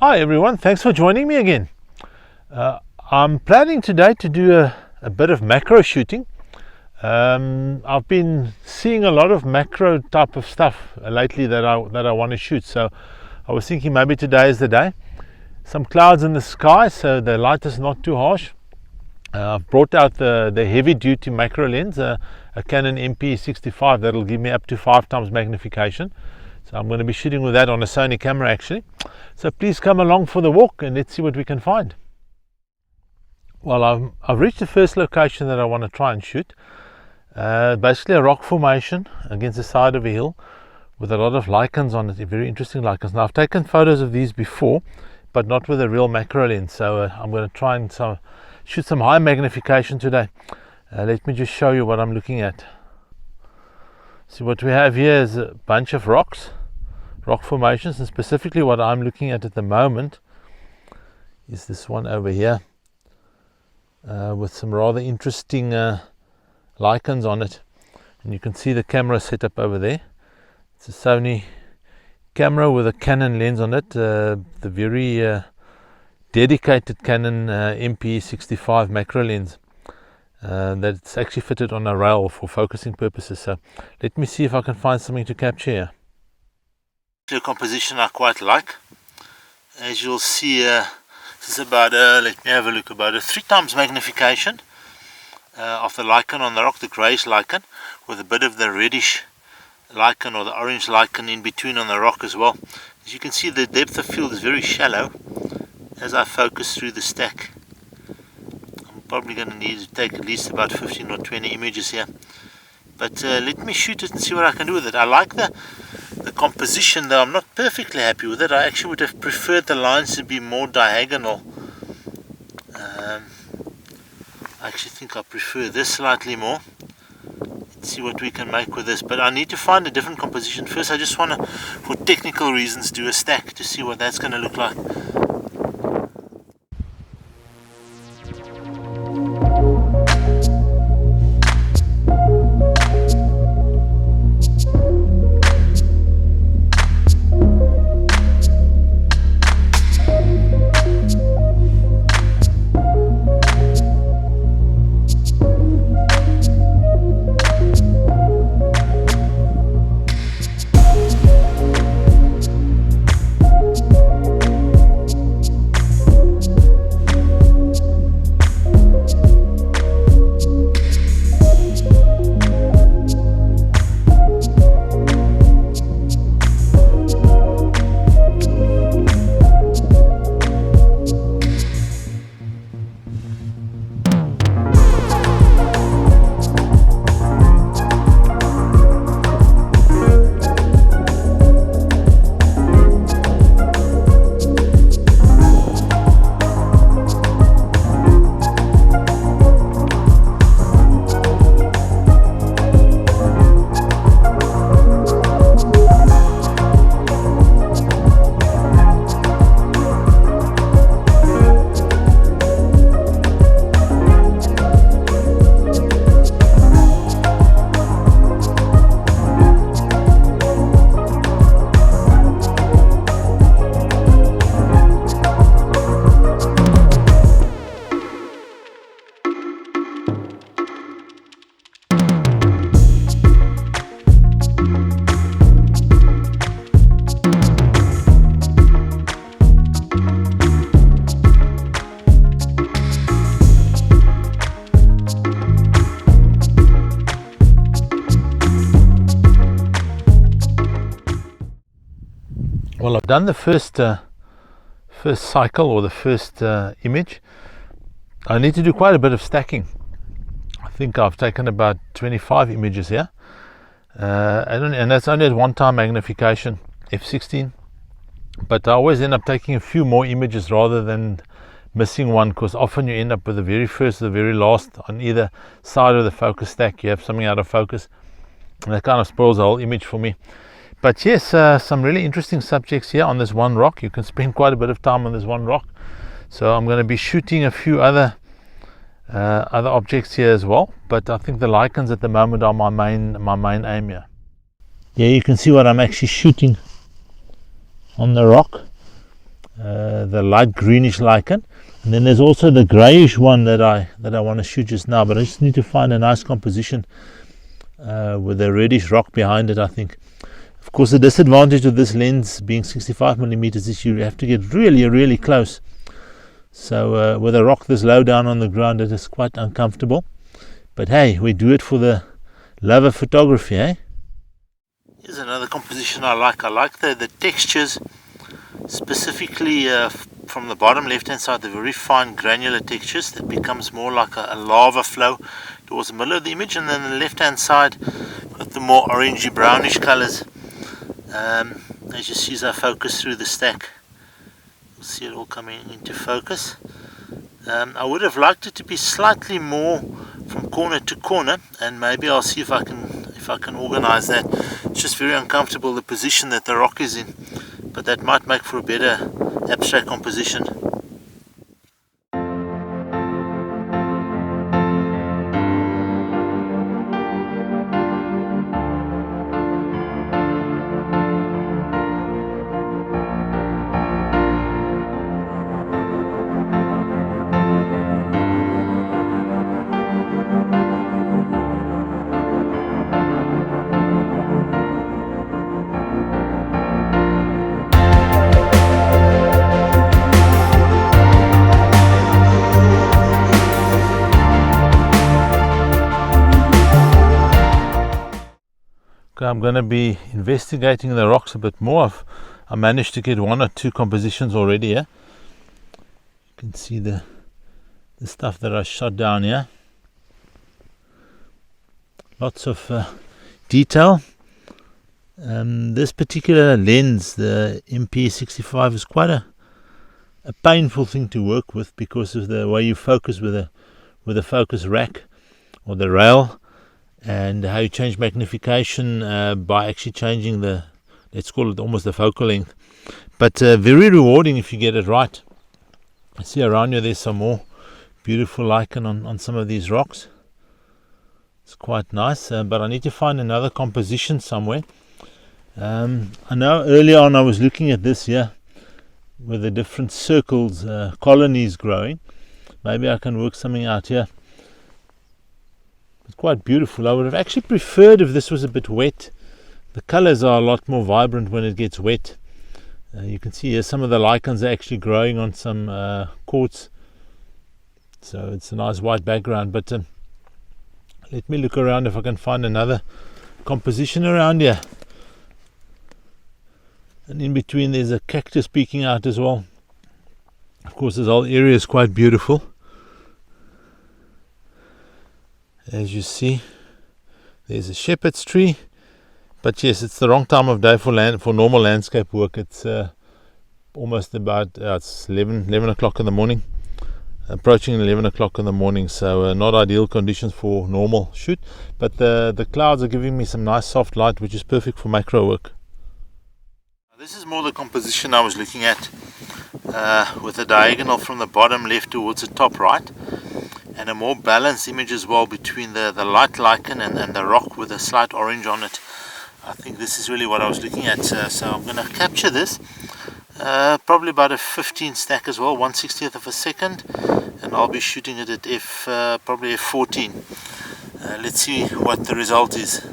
Hi everyone, thanks for joining me again. I'm planning today to do a bit of macro shooting. I've been seeing a lot of macro type of stuff lately that I want to shoot, so I was thinking maybe today is the day. Some clouds in the sky, so the light is not too harsh. I've brought out the heavy duty macro lens, a Canon MPE-65 that'll give me up to 5 times magnification. So I'm going to be shooting with that on a Sony camera actually. So please come along for the walk and let's see what we can find. Well, I've reached the first location that I want to try and shoot. Basically a rock formation against the side of a hill with a lot of lichens on it, very interesting lichens. Now I've taken photos of these before, but not with a real macro lens. So I'm going to try and shoot some high magnification today. Let me just show you what I'm looking at. So what we have here is a bunch of rock formations, and specifically what I'm looking at the moment is this one over here with some rather interesting lichens on it, and you can see the camera set up over there. It's a Sony camera with a Canon lens on it, the very dedicated Canon MPE-65 macro lens. That's actually fitted on a rail for focusing purposes. So let me see if I can find something to capture here. The composition I quite like. As you'll see, this is about let me have a look, about a 3 times magnification of the lichen on the rock, the greyish lichen, with a bit of the reddish lichen or the orange lichen in between on the rock as well. As you can see, the depth of field is very shallow as I focus through the stack. Probably going to need to take at least about 15 or 20 images here, but let me shoot it and see what I can do with it. I like the composition, though I'm not perfectly happy with it. I actually would have preferred the lines to be more diagonal. I actually think I prefer this slightly more. Let's see what we can make with this, but I need to find a different composition first. I just want to, for technical reasons, do a stack to see what that's going to look like. Well, I've done the first cycle, or the first image. I need to do quite a bit of stacking. I think I've taken about 25 images here, and that's only at 1 time magnification, f16. But I always end up taking a few more images rather than missing one, because often you end up with the very first or the very last on either side of the focus stack. You have something out of focus, and that kind of spoils the whole image for me. But yes, some really interesting subjects here on this one rock. You can spend quite a bit of time on this one rock. So I'm going to be shooting a few other objects here as well. But I think the lichens at the moment are my main aim here. Yeah, you can see what I'm actually shooting on the rock. the light greenish lichen, and then there's also the grayish one that I want to shoot just now, but I just need to find a nice composition with a reddish rock behind it, I think. Of course, the disadvantage of this lens being 65mm is you have to get really close. So with a rock this low down on the ground, it is quite uncomfortable. But hey, we do it for the love of photography, eh? Here's another composition I like. I like the textures, specifically from the bottom left hand side, the very fine granular textures that becomes more like a lava flow towards the middle of the image, and then the left hand side got the more orangey brownish colors. As you see, as I focus through the stack, you'll see it all coming into focus. I would have liked it to be slightly more from corner to corner, and maybe I'll see if I can organize that. It's just very uncomfortable, the position that the rock is in, but that might make for a better abstract composition. I'm going to be investigating the rocks a bit more. I managed to get one or two compositions already here. You can see the stuff that I shot down here. Lots of detail. This particular lens, the MPE-65, is quite a painful thing to work with because of the way you focus with a focus rack or the rail, and how you change magnification by actually changing the, let's call it almost the focal length. But very rewarding if you get it right. I see around here there's some more beautiful lichen on some of these rocks. It's quite nice, but I need to find another composition somewhere. I know earlier on I was looking at this here with the different circles, colonies growing. Maybe I can work something out here. It's quite beautiful. I would have actually preferred if this was a bit wet. The colors are a lot more vibrant when it gets wet. You can see here some of the lichens are actually growing on some quartz, so it's a nice white background. But let me look around if I can find another composition around here. And in between there's a cactus peeking out as well. Of course, this whole area is quite beautiful. As you see, there's a shepherd's tree, but yes, it's the wrong time of day for normal landscape work. It's almost about it's 11 o'clock in the morning, approaching 11 o'clock in the morning, so not ideal conditions for normal shoot, but the clouds are giving me some nice soft light, which is perfect for macro work. This is more the composition I was looking at, with a diagonal from the bottom left towards the top right, and a more balanced image as well between the light lichen and the rock with a slight orange on it. I think this is really what I was looking at, so I'm going to capture this, probably about a 15 stack as well, 1/60th of a second, and I'll be shooting it at probably f14. Let's see what the result is.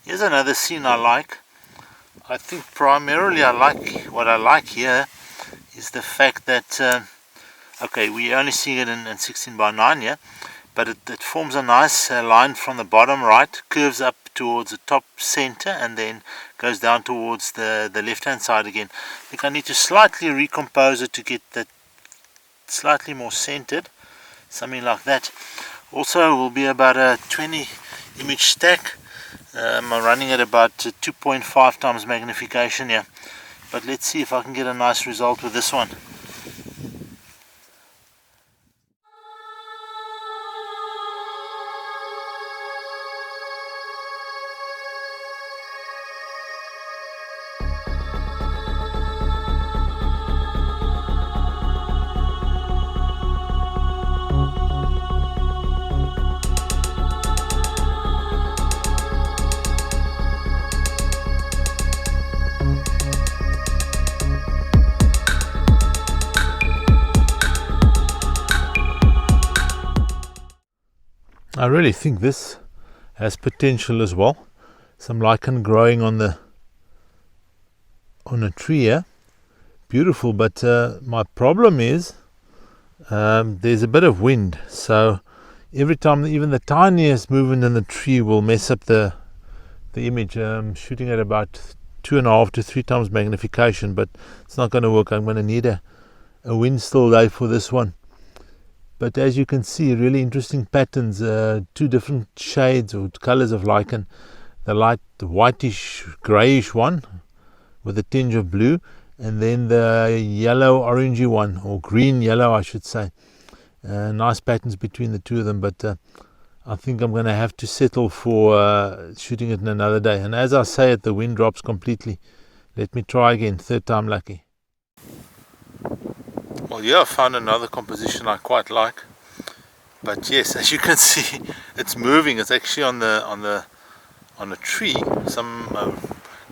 Here's another scene I like. I think primarily what I like here is the fact that okay, we're only seeing it in 16:9 here, but it forms a nice line from the bottom right, curves up towards the top center, and then goes down towards the left hand side again. I think I need to slightly recompose it to get that slightly more centered, something like that. Also will be about a 20 image stack. I'm running at about 2.5 times magnification here, but let's see if I can get a nice result with this one. I really think this has potential as well. Some lichen growing on a tree here. Beautiful, but my problem is there's a bit of wind, so every time even the tiniest movement in the tree will mess up the image. Shooting at about 2.5 to 3 times magnification, but it's not going to work. I'm going to need a wind still day for this one. But as you can see, really interesting patterns, 2 different shades or colors of lichen. The light whitish grayish one with a tinge of blue, and then the yellow orangey one, or green yellow I should say. Nice patterns between the two of them, but I think I'm going to have to settle for shooting it in another day. And as I say it, the wind drops completely. Let me try again, 3rd time lucky. Well, yeah, I found another composition I quite like, but yes, as you can see, it's moving. It's actually on a tree, some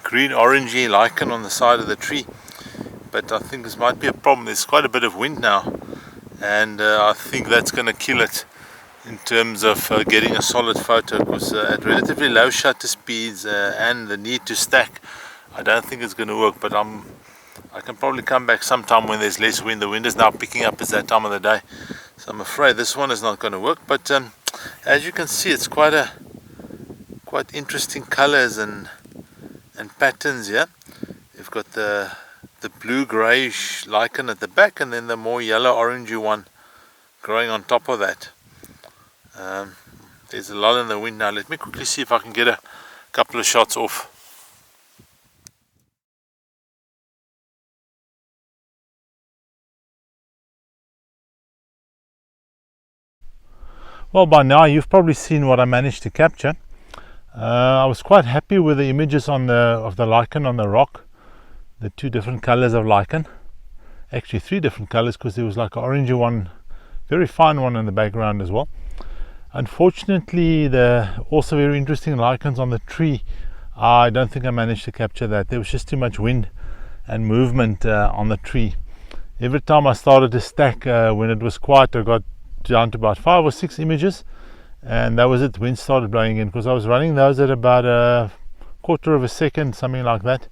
green orangey lichen on the side of the tree. But I think this might be a problem. There's quite a bit of wind now, and I think that's going to kill it in terms of getting a solid photo, because at relatively low shutter speeds and the need to stack, I don't think it's going to work. But I can probably come back sometime when there's less wind. The wind is now picking up at that time of the day, so I'm afraid this one is not going to work. But as you can see, it's quite interesting colors and patterns here. You've got the blue grayish lichen at the back, and then the more yellow orangey one growing on top of that. There's a lull in the wind now. Let me quickly see if I can get a couple of shots off. Well, by now you've probably seen what I managed to capture. I was quite happy with the images of the lichen on the rock, the 2 different colors of lichen, actually 3 different colors, because there was like an orangey one, very fine one in the background as well. Unfortunately, the also very interesting lichens on the tree, I don't think I managed to capture that. There was just too much wind and movement on the tree. Every time I started to stack, when it was quiet, I got down to about 5 or 6 images, and that was it. Wind started blowing in, because I was running those at about a quarter of a second, something like that,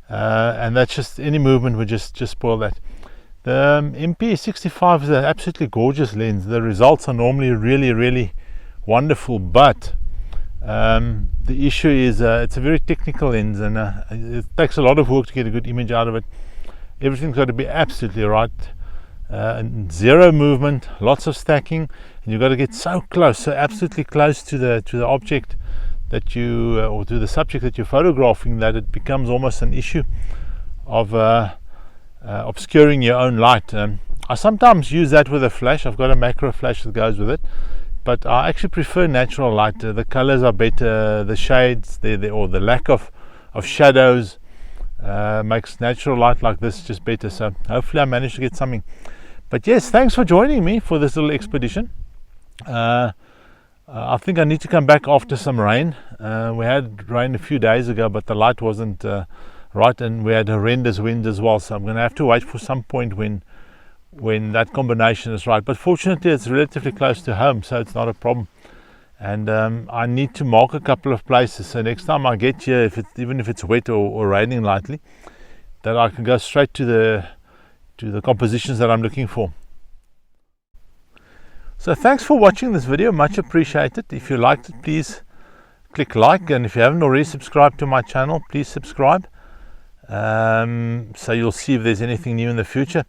and that's just, any movement would just spoil that. The MPE-65 is an absolutely gorgeous lens. The results are normally really wonderful, but the issue is it's a very technical lens, and it takes a lot of work to get a good image out of it. Everything's got to be absolutely right. Zero movement, lots of stacking, and you've got to get so close, so absolutely close to the object that you or to the subject that you're photographing, that it becomes almost an issue of obscuring your own light. I sometimes use that with a flash. I've got a macro flash that goes with it, but I actually prefer natural light. The colors are better, the shades, or the lack of shadows makes natural light like this just better. So hopefully I managed to get something. But yes, thanks for joining me for this little expedition. I think I need to come back after some rain. We had rain a few days ago, but the light wasn't right, and we had horrendous wind as well. So I'm going to have to wait for some point when that combination is right. But fortunately, it's relatively close to home, so it's not a problem. and I need to mark a couple of places, so next time I get here, even if it's wet or raining lightly, that I can go straight to the compositions that I'm looking for. So thanks for watching this video, much appreciated. If you liked it, please click like, and if you haven't already subscribed to my channel, please subscribe, so you'll see if there's anything new in the future.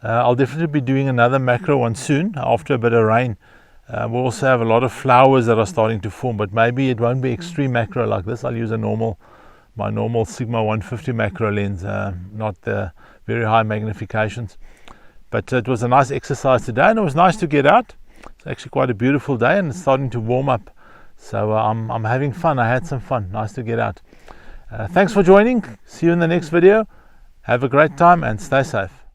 I'll definitely be doing another macro one soon after a bit of rain. We'll also have a lot of flowers that are starting to form, but maybe it won't be extreme macro like this. I'll use my normal Sigma 150 macro lens, not the very high magnifications. But it was a nice exercise today, and it was nice to get out. It's actually quite a beautiful day, and it's starting to warm up, so I'm having fun. I had some fun. Nice to get out. Thanks for joining. See you in the next video. Have a great time and stay safe.